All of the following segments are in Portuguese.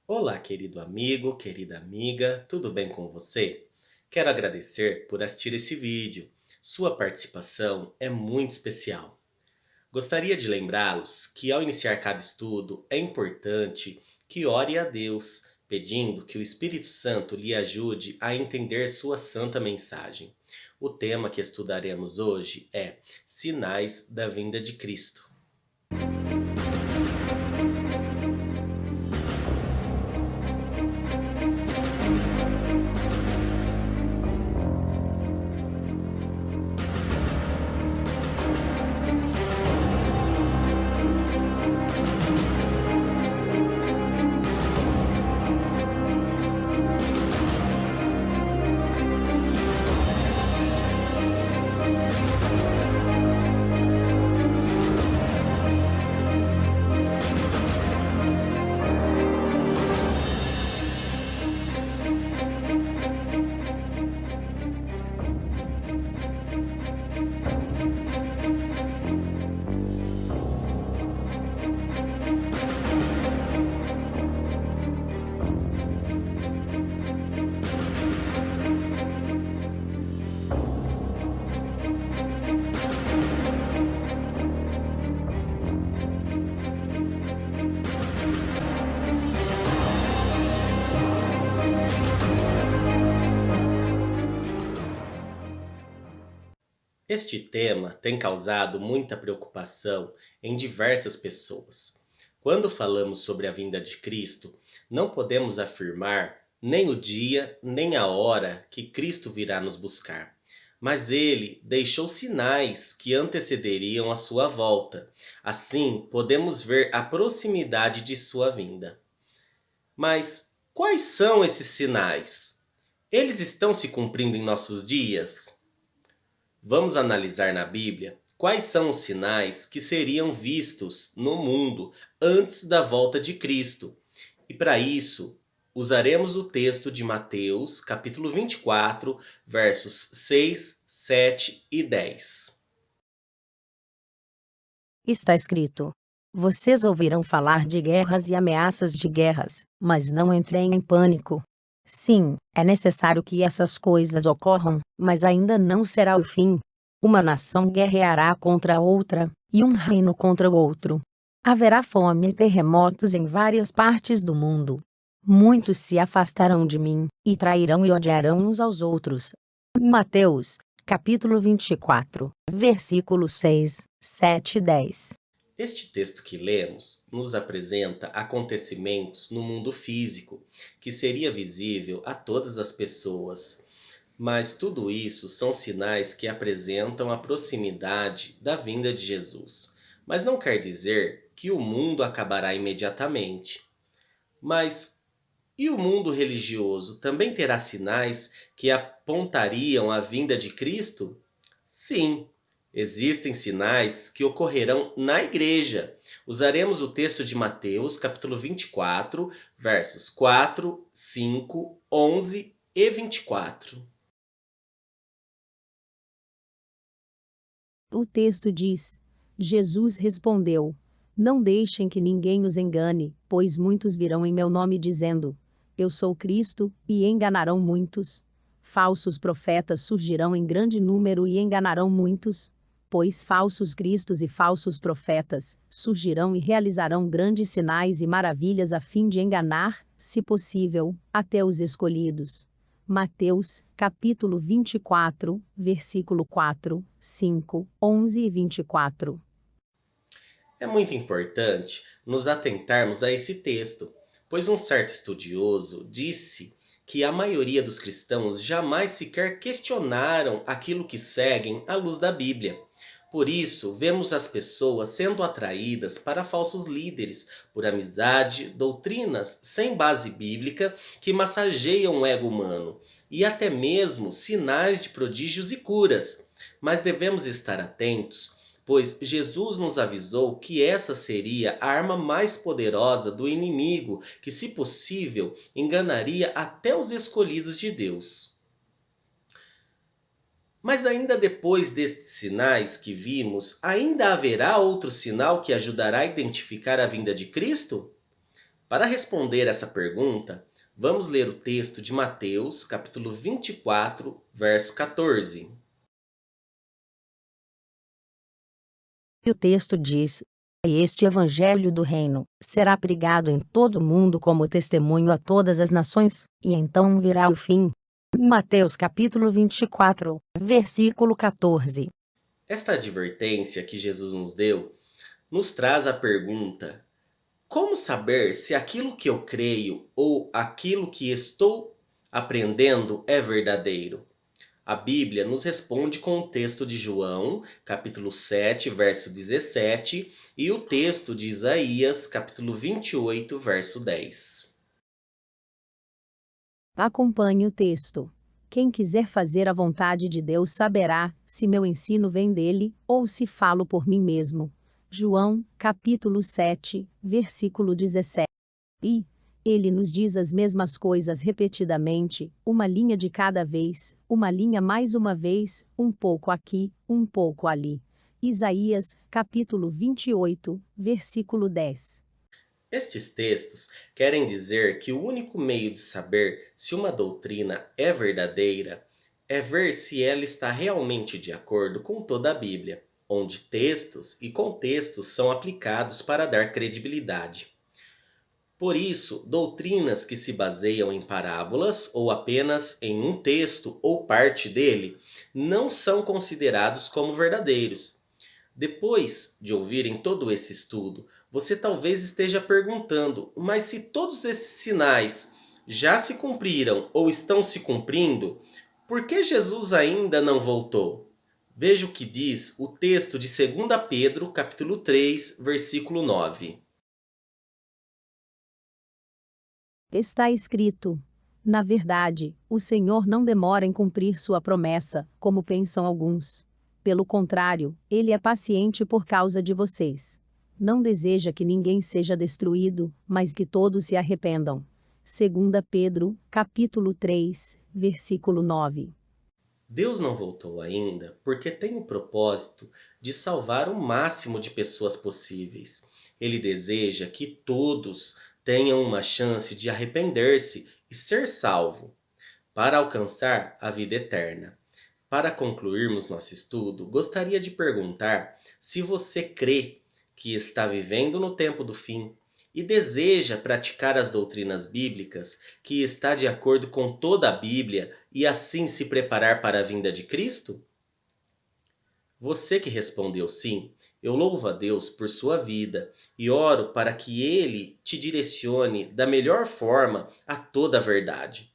Olá, querido amigo, querida amiga, tudo bem com você? Quero agradecer por assistir esse vídeo. Sua participação é muito especial. Gostaria de lembrá-los que ao iniciar cada estudo é importante que ore a Deus, pedindo que o Espírito Santo lhe ajude a entender sua santa mensagem. O tema que estudaremos hoje é Sinais da Vinda de Cristo. Este tema tem causado muita preocupação em diversas pessoas. Quando falamos sobre a vinda de Cristo, não podemos afirmar nem o dia nem a hora que Cristo virá nos buscar. Mas ele deixou sinais que antecederiam a sua volta. Assim, podemos ver a proximidade de sua vinda. Mas quais são esses sinais? Eles estão se cumprindo em nossos dias? Vamos analisar na Bíblia quais são os sinais que seriam vistos no mundo antes da volta de Cristo. E para isso, usaremos o texto de Mateus, capítulo 24, versos 6, 7 e 10. Está escrito: Vocês ouvirão falar de guerras e ameaças de guerras, mas não entrem em pânico. Sim, é necessário que essas coisas ocorram, mas ainda não será o fim. Uma nação guerreará contra a outra, e um reino contra o outro. Haverá fome e terremotos em várias partes do mundo. Muitos se afastarão de mim, e trairão e odiarão uns aos outros. Mateus, capítulo 24, versículos 6, 7 e 10. Este texto que lemos nos apresenta acontecimentos no mundo físico, que seria visível a todas as pessoas. Mas tudo isso são sinais que apresentam a proximidade da vinda de Jesus. Mas não quer dizer que o mundo acabará imediatamente. Mas e o mundo religioso também terá sinais que apontariam a vinda de Cristo? Sim, existem sinais que ocorrerão na igreja. Usaremos o texto de Mateus, capítulo 24, versos 4, 5, 11 e 24. O texto diz: Jesus respondeu: Não deixem que ninguém os engane, pois muitos virão em meu nome dizendo: Eu sou Cristo, e enganarão muitos. Falsos profetas surgirão em grande número e enganarão muitos. Pois falsos cristos e falsos profetas surgirão e realizarão grandes sinais e maravilhas a fim de enganar, se possível, até os escolhidos. Mateus, capítulo 24, versículo 4, 5, 11 e 24. É muito importante nos atentarmos a esse texto, pois um certo estudioso disse que a maioria dos cristãos jamais sequer questionaram aquilo que seguem à luz da Bíblia. Por isso, vemos as pessoas sendo atraídas para falsos líderes, por amizade, doutrinas sem base bíblica que massageiam o ego humano, e até mesmo sinais de prodígios e curas. Mas devemos estar atentos, pois Jesus nos avisou que essa seria a arma mais poderosa do inimigo, que, se possível, enganaria até os escolhidos de Deus. Mas ainda depois destes sinais que vimos, ainda haverá outro sinal que ajudará a identificar a vinda de Cristo? Para responder essa pergunta, vamos ler o texto de Mateus, capítulo 24, verso 14. E o texto diz: Este evangelho do reino será pregado em todo o mundo como testemunho a todas as nações, e então virá o fim. Mateus capítulo 24, versículo 14. Esta advertência que Jesus nos deu nos traz a pergunta: como saber se aquilo que eu creio ou aquilo que estou aprendendo é verdadeiro? A Bíblia nos responde com o texto de João, capítulo 7, verso 17, e o texto de Isaías, capítulo 28, verso 10. Acompanhe o texto. Quem quiser fazer a vontade de Deus saberá se meu ensino vem dele ou se falo por mim mesmo. João, capítulo 7, versículo 17. E ele nos diz as mesmas coisas repetidamente, uma linha de cada vez, uma linha mais uma vez, um pouco aqui, um pouco ali. Isaías, capítulo 28, versículo 10. Estes textos querem dizer que o único meio de saber se uma doutrina é verdadeira é ver se ela está realmente de acordo com toda a Bíblia, onde textos e contextos são aplicados para dar credibilidade. Por isso, doutrinas que se baseiam em parábolas ou apenas em um texto ou parte dele não são considerados como verdadeiros. Depois de ouvirem todo esse estudo, você talvez esteja perguntando: mas se todos esses sinais já se cumpriram ou estão se cumprindo, por que Jesus ainda não voltou? Veja o que diz o texto de 2 Pedro, capítulo 3, versículo 9. Está escrito: Na verdade, o Senhor não demora em cumprir sua promessa, como pensam alguns. Pelo contrário, ele é paciente por causa de vocês. Não deseja que ninguém seja destruído, mas que todos se arrependam. 2 Pedro, capítulo 3, versículo 9. Deus não voltou ainda porque tem o propósito de salvar o máximo de pessoas possíveis. Ele deseja que todos tenham uma chance de arrepender-se e ser salvo, para alcançar a vida eterna. Para concluirmos nosso estudo, gostaria de perguntar se você crê que está vivendo no tempo do fim e deseja praticar as doutrinas bíblicas, que está de acordo com toda a Bíblia e assim se preparar para a vinda de Cristo? Você que respondeu sim, eu louvo a Deus por sua vida e oro para que Ele te direcione da melhor forma a toda a verdade.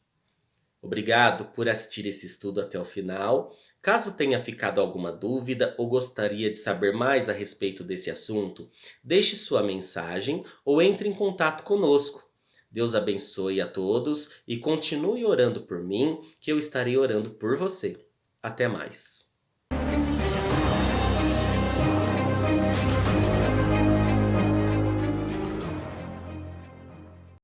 Obrigado por assistir esse estudo até o final. Caso tenha ficado alguma dúvida ou gostaria de saber mais a respeito desse assunto, deixe sua mensagem ou entre em contato conosco. Deus abençoe a todos e continue orando por mim, que eu estarei orando por você. Até mais.